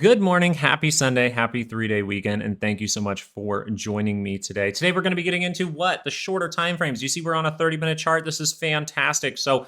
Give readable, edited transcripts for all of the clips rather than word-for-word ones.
Good morning, happy Sunday, happy 3-day weekend, and thank you so much for joining me today. Today we're going to be getting into what? The shorter time frames. You see we're on a 30-minute chart. This is fantastic. So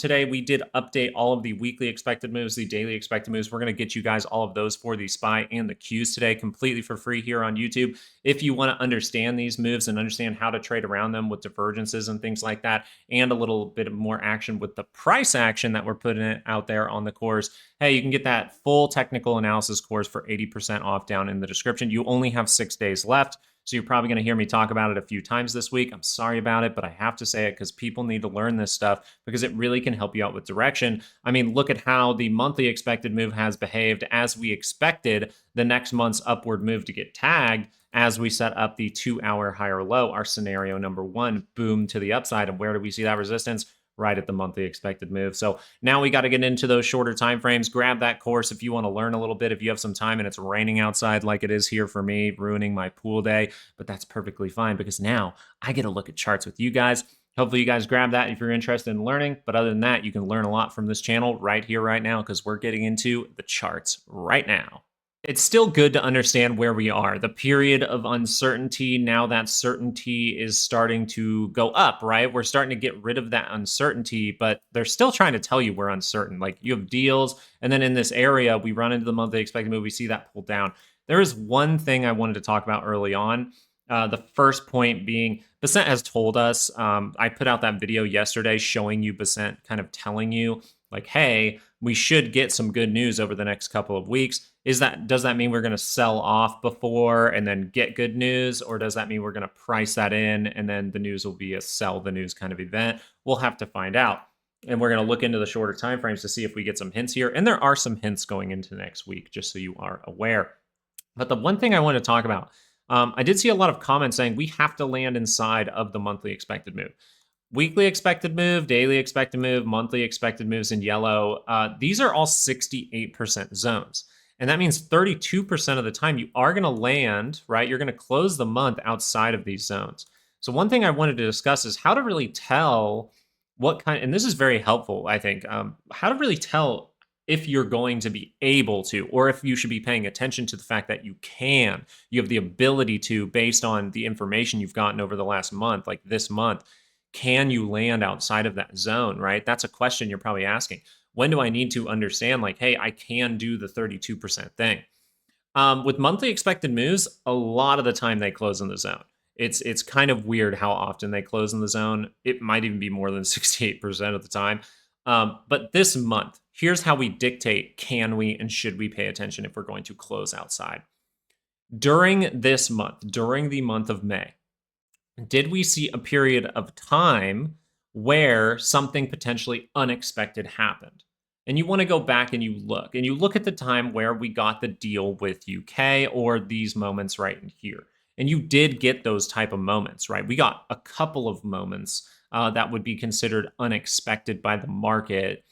today we did update all of the weekly expected moves, the daily expected moves. We're going to get you guys all of those for the SPY and the Qs today completely for free here on YouTube. If you want to understand these moves and understand how to trade around them with divergences and things like that, and a little bit more action with the price action that we're putting out there on the course, hey, you can get that full technical analysis course for 80% off down in the description. You only have 6 days left, so you're probably going to hear me talk about it a few times this week. I'm sorry about it, but I have to say it because people need to learn this stuff because it really can help you out with direction. I mean, look at how the monthly expected move has behaved as we expected the next month's upward move to get tagged as we set up the 2-hour higher low, our scenario number one, boom to the upside. And where do we see that resistance? Right at the monthly expected move. So now we got to get into those shorter time frames. Grab that course if you want to learn a little bit, if you have some time and it's raining outside like it is here for me, ruining my pool day, but that's perfectly fine because now I get to look at charts with you guys. Hopefully you guys grab that if you're interested in learning, but other than that, you can learn a lot from this channel right here, right now, because we're getting into the charts right now. It's still good to understand where we are. The period of uncertainty, now that certainty is starting to go up, right? We're starting to get rid of that uncertainty, but they're still trying to tell you we're uncertain. Like you have deals, and then in this area, we run into the monthly expected move, we see that pull down. There is one thing I wanted to talk about early on. The first point being, Basent has told us, I put out that video yesterday showing you Basent kind of telling you, like, hey, we should get some good news over the next couple of weeks. Does that mean we're going to sell off before and then get good news? Or does that mean we're going to price that in and then the news will be a sell the news kind of event? We'll have to find out. And we're going to look into the shorter timeframes to see if we get some hints here. And there are some hints going into next week, just so you are aware. But the one thing I want to talk about, I did see a lot of comments saying we have to land inside of the monthly expected move. Weekly expected move, daily expected move, monthly expected moves in yellow. These are all 68% zones. And that means 32% of the time you are going to land, right? You're going to close the month outside of these zones. So one thing I wanted to discuss is how to really tell what kind, and this is very helpful, I think, how to really tell if you're going to be able to, or if you should be paying attention to the fact that you have the ability to, based on the information you've gotten over the last month, like this month, can you land outside of that zone, right? That's a question you're probably asking. When do I need to understand, like, hey, I can do the 32% thing? With monthly expected moves, a lot of the time they close in the zone. It's kind of weird how often they close in the zone. It might even be more than 68% of the time. But this month, here's how we dictate can we and should we pay attention if we're going to close outside. During this month, during the month of May, did we see a period of time where something potentially unexpected happened? And you want to go back and you look at the time where we got the deal with UK or these moments right in here. And you did get those type of moments, right? We got a couple of moments that would be considered unexpected by the market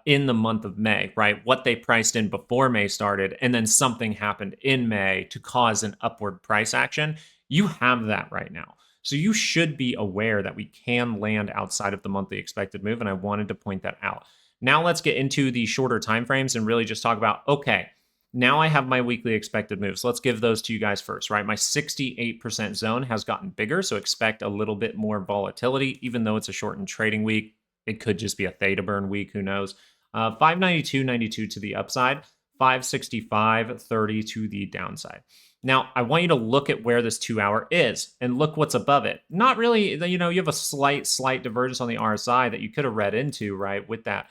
in the month of May, right? What they priced in before May started, and then something happened in May to cause an upward price action. You have that right now. So you should be aware that we can land outside of the monthly expected move, and I wanted to point that out. Now let's get into the shorter time frames and really just talk about, okay, now I have my weekly expected moves. Let's give those to you guys first, right? My 68% zone has gotten bigger, so expect a little bit more volatility, even though it's a shortened trading week. It could just be a theta burn week, who knows? 592.92 to the upside, 565.30 to the downside. Now, I want you to look at where this 2-hour is and look what's above it. Not really, you have a slight divergence on the RSI that you could have read into, right, with that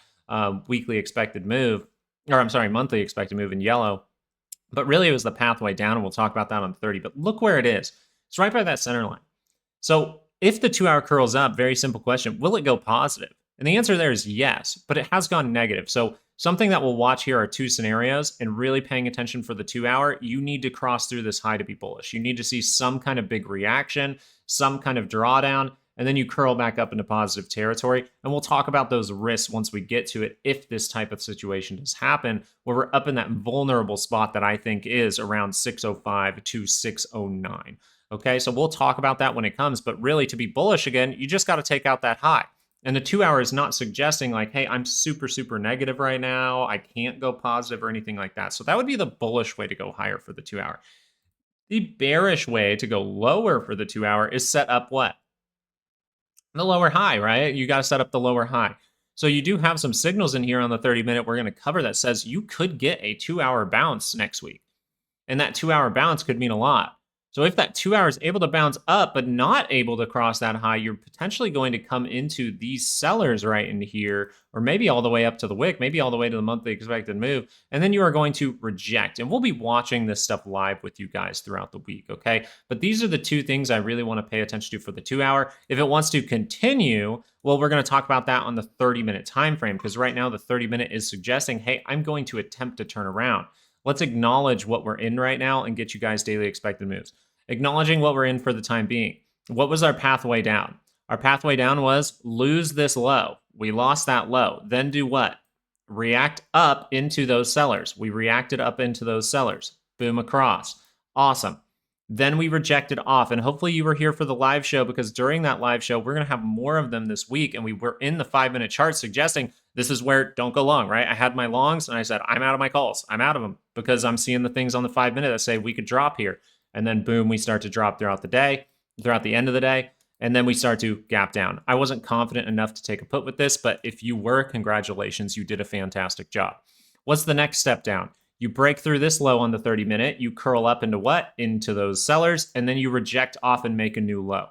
weekly expected move, or I'm sorry, monthly expected move in yellow. But really, it was the pathway down, and we'll talk about that on 30. But look where it is. It's right by that center line. So if the 2-hour curls up, very simple question, will it go positive? And the answer there is yes, but it has gone negative. So something that we'll watch here are two scenarios, and really paying attention for the 2-hour, you need to cross through this high to be bullish. You need to see some kind of big reaction, some kind of drawdown, and then you curl back up into positive territory. And we'll talk about those risks once we get to it if this type of situation does happen, where we're up in that vulnerable spot that I think is around 605 to 609. Okay, so we'll talk about that when it comes, but really to be bullish again, you just got to take out that high. And the 2-hour is not suggesting like, hey, I'm super, super negative right now. I can't go positive or anything like that. So that would be the bullish way to go higher for the 2-hour. The bearish way to go lower for the 2-hour is set up what? The lower high, right? You got to set up the lower high. So you do have some signals in here on the 30-minute we're going to cover that says you could get a 2-hour bounce next week. And that 2-hour bounce could mean a lot. So if that 2 hour is able to bounce up but not able to cross that high, you're potentially going to come into these sellers right in here, or maybe all the way up to the wick, maybe all the way to the monthly expected move, and then you are going to reject. And we'll be watching this stuff live with you guys throughout the week, okay? But these are the two things I really want to pay attention to for the 2-hour. If it wants to continue, well, we're going to talk about that on the 30-minute time frame, because right now the 30-minute is suggesting, hey, I'm going to attempt to turn around. Let's acknowledge what we're in right now and get you guys daily expected moves. Acknowledging what we're in for the time being. What was our pathway down? Our pathway down was lose this low. We lost that low. Then do what? React up into those sellers. We reacted up into those sellers. Boom across. Awesome. Then we rejected off. And hopefully you were here for the live show, because during that live show, we're going to have more of them this week. And we were in the 5-minute chart suggesting this is where don't go long, right? I had my longs and I said, I'm out of my calls. I'm out of them because I'm seeing the things on the 5-minute that say we could drop here. And then boom, we start to drop throughout the day, throughout the end of the day, and then we start to gap down. I wasn't confident enough to take a put with this, but if you were, congratulations, you did a fantastic job. What's the next step down? You break through this low on the 30-minute, you curl up into what? Into those sellers, and then you reject off and make a new low.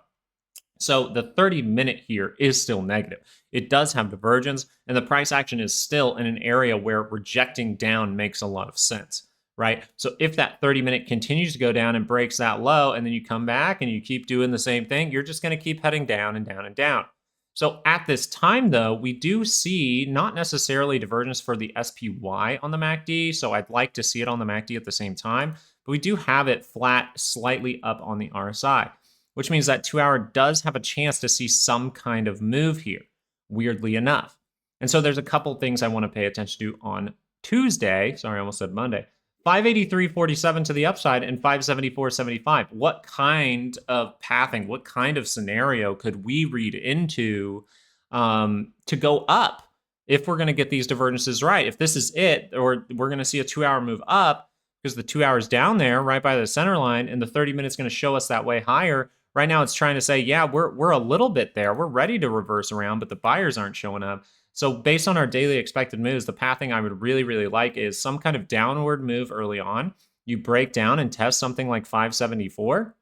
So the 30-minute here is still negative. It does have divergence, and the price action is still in an area where rejecting down makes a lot of sense. Right? So if that 30-minute continues to go down and breaks that low, and then you come back and you keep doing the same thing, you're just going to keep heading down and down and down. So at this time, though, we do see not necessarily divergence for the SPY on the MACD. So I'd like to see it on the MACD at the same time, but we do have it flat, slightly up on the RSI, which means that 2-hour does have a chance to see some kind of move here, weirdly enough. And so there's a couple things I want to pay attention to on Tuesday. Sorry, I almost said Monday. 583.47 to the upside and 574.75. What kind of pathing, what kind of scenario could we read into to go up if we're going to get these divergences right? If this is it, or we're going to see a 2-hour move up because the 2 hours down there right by the center line, and the 30 minutes going to show us that way higher. Right now it's trying to say, yeah, we're a little bit there. We're ready to reverse around, but the buyers aren't showing up. So based on our daily expected moves, the pathing I would really, really like is some kind of downward move early on. You break down and test something like 574,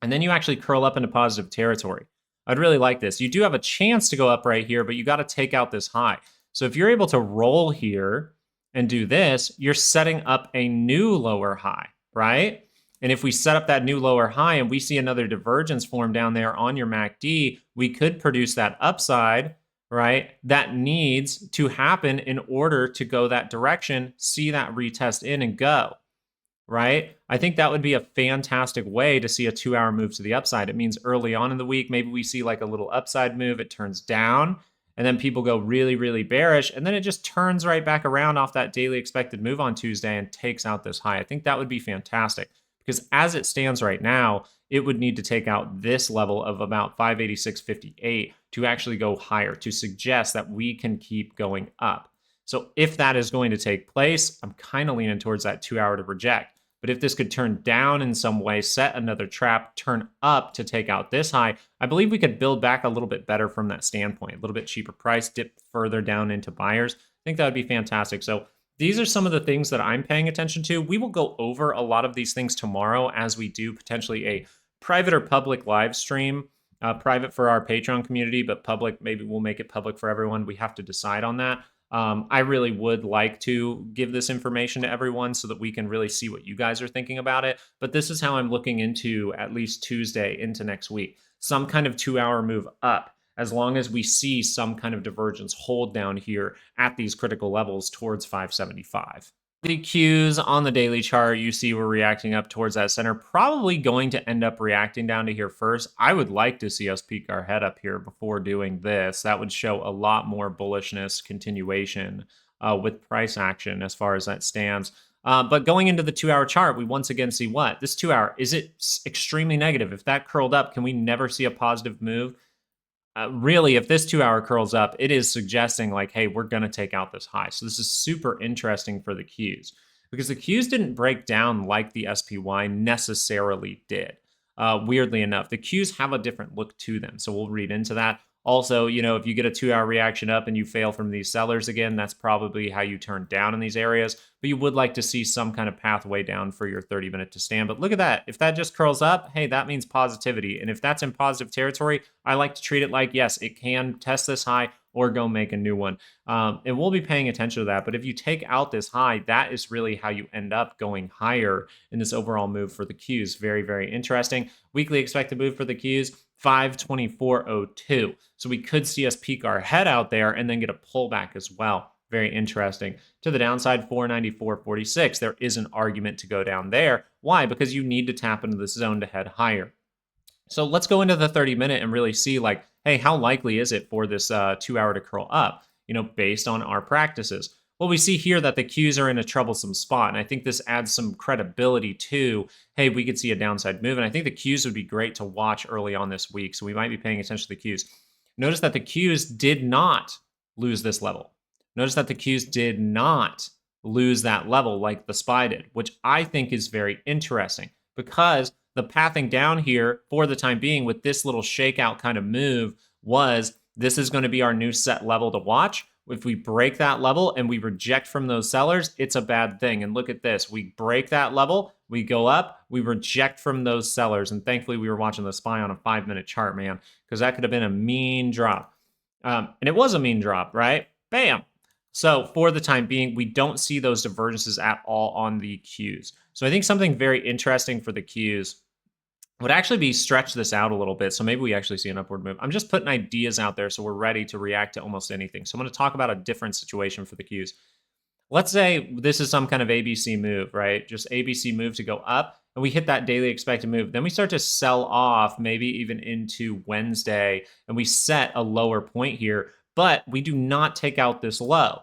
and then you actually curl up into positive territory. I'd really like this. You do have a chance to go up right here, but you got to take out this high. So if you're able to roll here and do this, you're setting up a new lower high, right? And if we set up that new lower high and we see another divergence form down there on your MACD, we could produce that upside, right? That needs to happen in order to go that direction, see that retest in and go, right? I think that would be a fantastic way to see a 2-hour move to the upside. It means early on in the week, maybe we see like a little upside move, it turns down, and then people go really, really bearish, and then it just turns right back around off that daily expected move on Tuesday and takes out this high. I think that would be fantastic, because as it stands right now, it would need to take out this level of about 586.58 to actually go higher, to suggest that we can keep going up. So if that is going to take place, I'm kind of leaning towards that 2-hour to reject. But if this could turn down in some way, set another trap, turn up to take out this high, I believe we could build back a little bit better from that standpoint. A little bit cheaper price, dip further down into buyers. I think that would be fantastic. So these are some of the things that I'm paying attention to. We will go over a lot of these things tomorrow as we do potentially a private or public live stream. Private for our Patreon community, but public, maybe we'll make it public for everyone. We have to decide on that. I really would like to give this information to everyone so that we can really see what you guys are thinking about it. But this is how I'm looking into at least Tuesday into next week. Some kind of 2-hour move up, as long as we see some kind of divergence hold down here at these critical levels towards 575. The cues on the daily chart, you see we're reacting up towards that center, probably going to end up reacting down to here first. I would like to see us peek our head up here before doing this. That would show a lot more bullishness continuation with price action as far as that stands. But going into the 2-hour chart, we once again see what? This 2-hour, is it extremely negative? If that curled up, can we never see a positive move? really, if this 2 hour curls up, it is suggesting like, hey, we're going to take out this high. So this is super interesting for the Qs because the Qs didn't break down like the SPY necessarily did. Weirdly enough, the Qs have a different look to them. So we'll read into that. Also, if you get a 2 hour reaction up and you fail from these sellers again, that's probably how you turn down in these areas. But you would like to see some kind of pathway down for your 30-minute to stand. But look at that. If that just curls up, hey, that means positivity. And if that's in positive territory, I like to treat it like, yes, it can test this high or go make a new one. And we'll be paying attention to that. But if you take out this high, that is really how you end up going higher in this overall move for the Qs. Very, very interesting. Weekly expected move for the Qs, 524.02. So we could see us peek our head out there and then get a pullback as well. Very interesting. To the downside, 494.46. There is an argument to go down there. Why? Because you need to tap into this zone to head higher. So let's go into the 30-minute and really see like, hey, how likely is it for this 2 hour to curl up, based on our practices? Well, we see here that the Qs are in a troublesome spot. And I think this adds some credibility to, hey, we could see a downside move. And I think the Qs would be great to watch early on this week. So we might be paying attention to the Qs. Notice that the Qs did not lose this level. Notice that the Qs did not lose that level like the SPY did, which I think is very interesting because the pathing down here for the time being with this little shakeout kind of move was this is going to be our new set level to watch. If we break that level and we reject from those sellers, it's a bad thing. And look at this. We break that level, we go up, we reject from those sellers. And thankfully, we were watching the SPY on a 5-minute chart, man, because that could have been a mean drop. And it was a mean drop, right? Bam. So for the time being, we don't see those divergences at all on the Qs. So I think something very interesting for the Qs would actually be stretch this out a little bit. So maybe we actually see an upward move. I'm just putting ideas out there so we're ready to react to almost anything. So I'm going to talk about a different situation for the Qs. Let's say this is some kind of ABC move, right? Just ABC move to go up and we hit that daily expected move. Then we start to sell off maybe even into Wednesday and we set a lower point here, but we do not take out this low.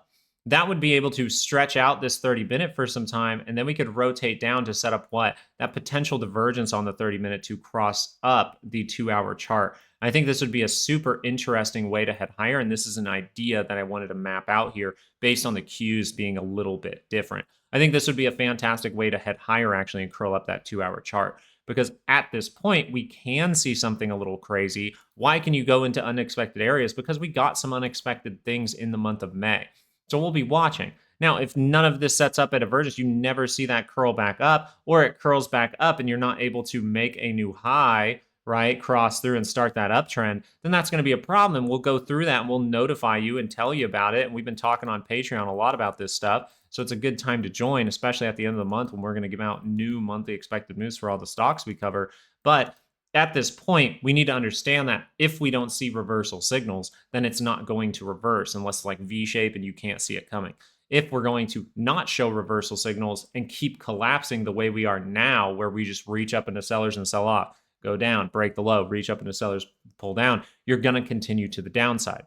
That would be able to stretch out this 30-minute for some time, and then we could rotate down to set up what? That potential divergence on the 30-minute to cross up the 2-hour chart. I think this would be a super interesting way to head higher, and this is an idea that I wanted to map out here based on the Qs being a little bit different. I think this would be a fantastic way to head higher actually and curl up that 2-hour chart. Because at this point, we can see something a little crazy. Why can you go into unexpected areas? Because we got some unexpected things in the month of May. So we'll be watching. Now, if none of this sets up a divergence, you never see that curl back up, or it curls back up and you're not able to make a new high, right, cross through and start that uptrend, then that's going to be a problem. And we'll go through that and we'll notify you and tell you about it. And we've been talking on Patreon a lot about this stuff. So it's a good time to join, especially at the end of the month when we're going to give out new monthly expected moves for all the stocks we cover. But at this point, we need to understand that if we don't see reversal signals, then it's not going to reverse unless like V-shape and you can't see it coming. If we're going to not show reversal signals and keep collapsing the way we are now, where we just reach up into sellers and sell off, go down, break the low, reach up into sellers, pull down, you're going to continue to the downside.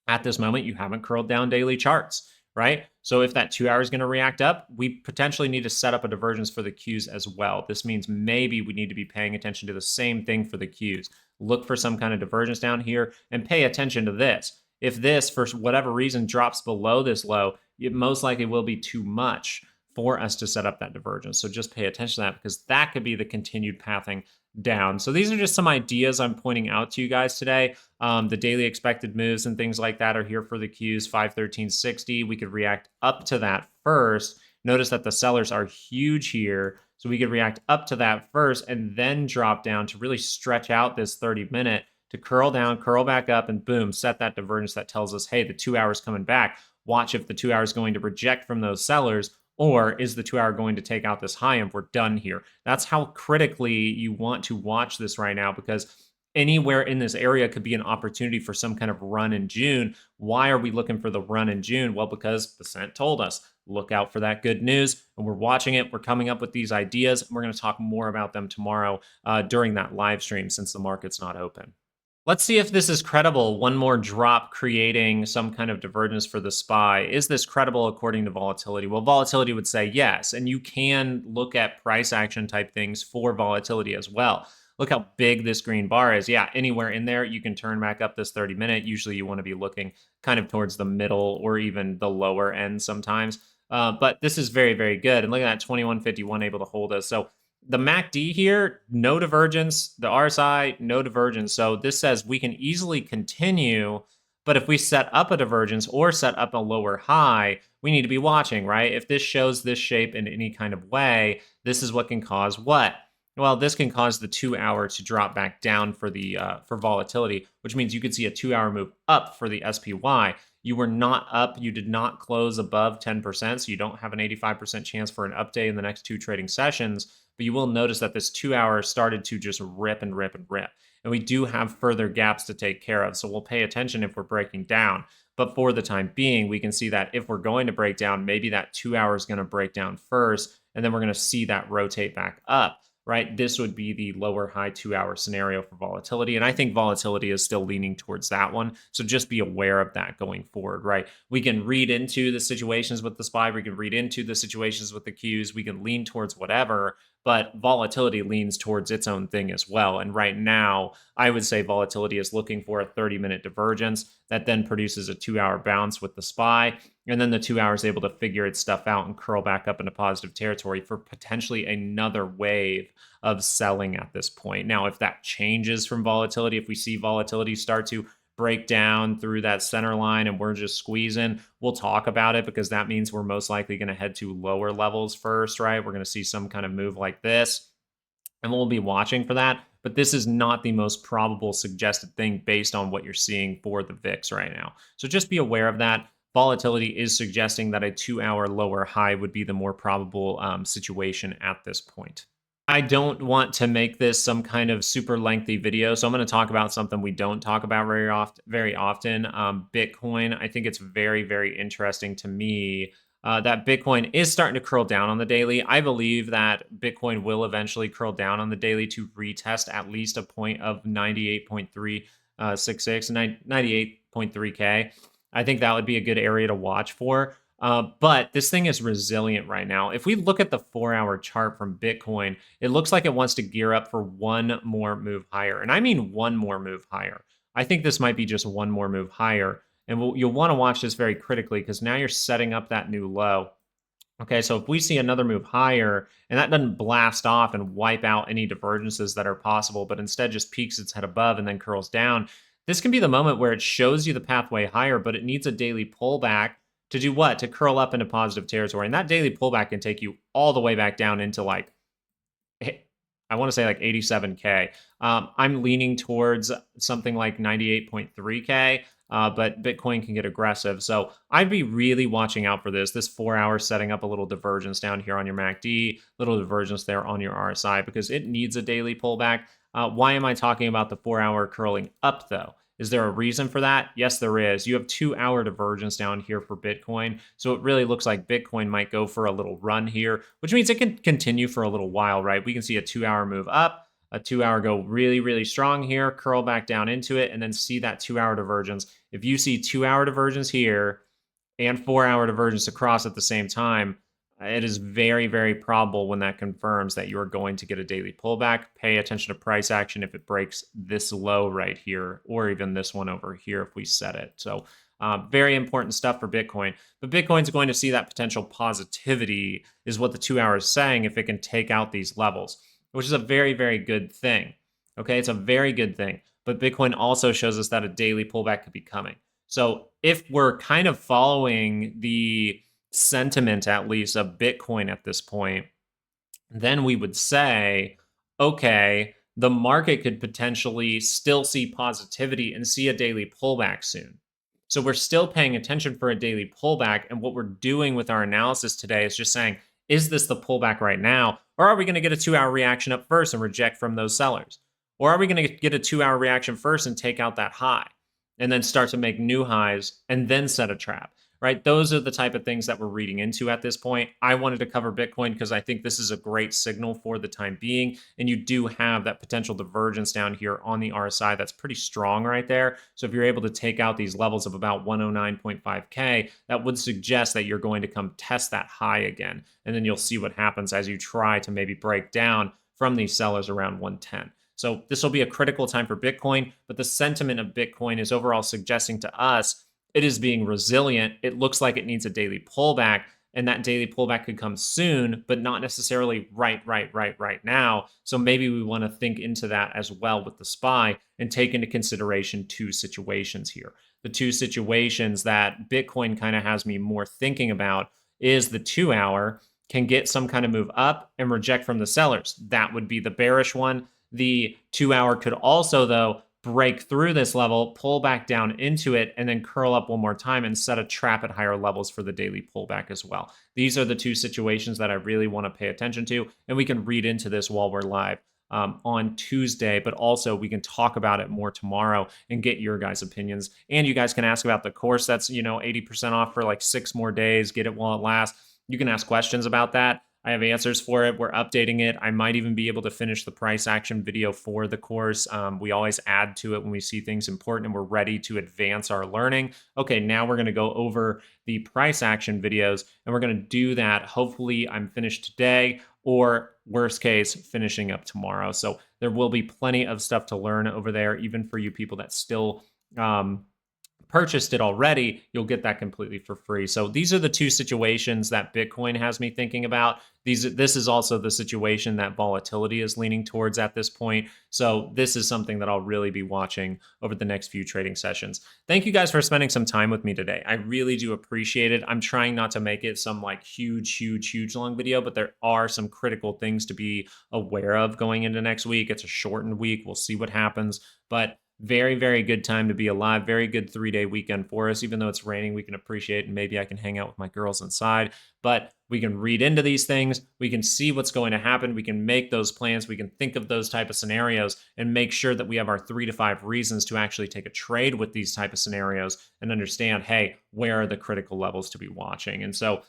At this moment, you haven't curled down daily charts, right? So if that 2 hours is going to react up, we potentially need to set up a divergence for the Qs as well. This means maybe we need to be paying attention to the same thing for the Qs. Look for some kind of divergence down here and pay attention to this. If this, for whatever reason, drops below this low, it most likely will be too much for us to set up that divergence. So just pay attention to that because that could be the continued pathing down. So these are just some ideas I'm pointing out to you guys today. The daily expected moves and things like that are here for the Qs, 513.60. We could react up to that first. Notice that the sellers are huge here. So we could react up to that first and then drop down to really stretch out this 30-minute to curl down, curl back up, and boom, set that divergence that tells us, hey, the 2 hours coming back. Watch if the 2 hours going to reject from those sellers, or is the 2 hour going to take out this high and we're done here? That's how critically you want to watch this right now, because anywhere in this area could be an opportunity for some kind of run in June. Why are we looking for the run in June? Well, because Basant told us, look out for that good news, and we're watching it. We're coming up with these ideas, and we're going to talk more about them tomorrow during that live stream since the market's not open. Let's see if this is credible. One more drop creating some kind of divergence for the SPY. Is this credible according to volatility? Well, volatility would say yes, and you can look at price action type things for volatility as well. Look how big this green bar is. Yeah, anywhere in there, you can turn back up this 30-minute. Usually you want to be looking kind of towards the middle or even the lower end sometimes. But this is very, very good. And look at that 2151 able to hold us. So the MACD here, no divergence. The RSI, no divergence. So this says we can easily continue, but if we set up a divergence or set up a lower high, we need to be watching, right? If this shows this shape in any kind of way, this is what can cause what? Well, this can cause the 2-hour to drop back down for the for volatility, which means you could see a 2-hour move up for the SPY. You were not up. You did not close above 10%, so you don't have an 85% chance for an update in the next 2 trading sessions. But you will notice that this 2-hour started to just rip and rip and rip. And we do have further gaps to take care of, so we'll pay attention if we're breaking down. But for the time being, we can see that if we're going to break down, maybe that 2-hour is going to break down first, and then we're going to see that rotate back up. Right, this would be the lower high 2-hour scenario for volatility. And I think volatility is still leaning towards that one. So just be aware of that going forward, right? We can read into the situations with the SPY. We can read into the situations with the Qs. We can lean towards whatever, but volatility leans towards its own thing as well. And right now, I would say volatility is looking for a 30-minute divergence that then produces a 2-hour bounce with the SPY. And then the 2 hours able to figure its stuff out and curl back up into positive territory for potentially another wave of selling at this point. Now, if that changes from volatility, if we see volatility start to break down through that center line and we're just squeezing, we'll talk about it because that means we're most likely going to head to lower levels first, right? We're going to see some kind of move like this, and we'll be watching for that. But this is not the most probable suggested thing based on what you're seeing for the VIX right now. So just be aware of that. Volatility is suggesting that a 2-hour lower high would be the more probable situation at this point. I don't want to make this some kind of super lengthy video, so I'm going to talk about something we don't talk about very often. Bitcoin. I think it's very, very interesting to me that Bitcoin is starting to curl down on the daily. I believe that Bitcoin will eventually curl down on the daily to retest at least a point of 98.366, 98.3K. I think that would be a good area to watch for. But this thing is resilient right now. If we look at the 4-hour chart from Bitcoin, it looks like it wants to gear up for one more move higher. And I mean one more move higher. I think this might be just one more move higher. And you'll want to watch this very critically because now you're setting up that new low. Okay, so if we see another move higher and that doesn't blast off and wipe out any divergences that are possible, but instead just peaks its head above and then curls down, this can be the moment where it shows you the pathway higher, but it needs a daily pullback to do what? To curl up into positive territory. And that daily pullback can take you all the way back down into like, I want to say like 87K. I'm leaning towards something like 98.3K. But Bitcoin can get aggressive. So I'd be really watching out for this. This 4 hours setting up a little divergence down here on your MACD, little divergence there on your RSI because it needs a daily pullback. Why am I talking about the 4-hour curling up though? Is there a reason for that? Yes, there is. You have 2-hour divergence down here for Bitcoin. So it really looks like Bitcoin might go for a little run here, which means it can continue for a little while, right? We can see a 2-hour move up, a 2-hour go really, really strong here, curl back down into it, and then see that 2-hour divergence. If you see 2-hour divergence here and 4-hour divergence across at the same time, it is very, very probable when that confirms that you are going to get a daily pullback. Pay attention to price action if it breaks this low right here, or even this one over here if we set it. So very important stuff for Bitcoin. But Bitcoin's going to see that potential positivity is what the 2-hour is saying if it can take out these levels, which is a very, very good thing. Okay, it's a very good thing. But Bitcoin also shows us that a daily pullback could be coming. So if we're kind of following the sentiment, at least, of Bitcoin at this point, then we would say, okay, the market could potentially still see positivity and see a daily pullback soon. So we're still paying attention for a daily pullback. And what we're doing with our analysis today is just saying, is this the pullback right now? Or are we going to get a 2-hour reaction up first and reject from those sellers? Or are we going to get a 2-hour reaction first and take out that high and then start to make new highs and then set a trap? Right? Those are the type of things that we're reading into at this point. I wanted to cover Bitcoin because I think this is a great signal for the time being. And you do have that potential divergence down here on the RSI that's pretty strong right there. So if you're able to take out these levels of about 109.5K, that would suggest that you're going to come test that high again. And then you'll see what happens as you try to maybe break down from these sellers around 110. So this will be a critical time for Bitcoin, but the sentiment of Bitcoin is overall suggesting to us it is being resilient. It looks like it needs a daily pullback, and that daily pullback could come soon, but not necessarily right now. So maybe we want to think into that as well with the SPY and take into consideration two situations here. The two situations that Bitcoin kind of has me more thinking about is the 2 hour can get some kind of move up and reject from the sellers. That would be the bearish one. The 2 hour could also, though, break through this level, pull back down into it, and then curl up one more time and set a trap at higher levels for the daily pullback as well. These are the two situations that I really want to pay attention to, and we can read into this while we're live on Tuesday, but also we can talk about it more tomorrow and get your guys' opinions. And you guys can ask about the course that's, 80% off for like 6 more days. Get it while it lasts. You can ask questions about that. I have answers for it. We're updating it. I might even be able to finish the price action video for the course. We always add to it when we see things important and we're ready to advance our learning. Okay, now we're going to go over the price action videos and we're going to do that. Hopefully I'm finished today, or worst case, finishing up tomorrow. So there will be plenty of stuff to learn over there, even for you people that still purchased it already. You'll get that completely for free. So these are the two situations that Bitcoin has me thinking about. This is also the situation that volatility is leaning towards at this point. So this is something that I'll really be watching over the next few trading sessions. Thank you guys for spending some time with me today. I really do appreciate it. I'm trying not to make it some like huge long video, but there are some critical things to be aware of going into next week. It's a shortened week. We'll see what happens, but very good time to be alive. Very good 3-day weekend for us. Even though it's raining, we can appreciate, and maybe I can hang out with my girls inside, but we can read into these things. We can see what's going to happen. We can make those plans. We can think of those type of scenarios and make sure that we have our 3 to 5 reasons to actually take a trade with these type of scenarios and understand, hey, where are the critical levels to be watching? And so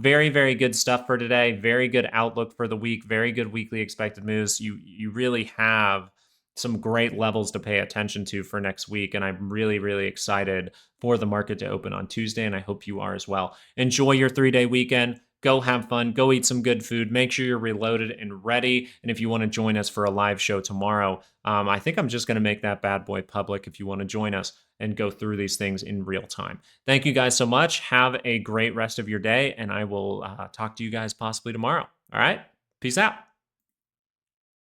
very good stuff for today. Very good outlook for the week. Very good weekly expected moves. You really have some great levels to pay attention to for next week. And I'm really excited for the market to open on Tuesday. And I hope you are as well. Enjoy your 3-day weekend. Go have fun. Go eat some good food. Make sure you're reloaded and ready. And if you want to join us for a live show tomorrow, I think I'm just going to make that bad boy public if you want to join us and go through these things in real time. Thank you guys so much. Have a great rest of your day. And I will talk to you guys possibly tomorrow. All right. Peace out.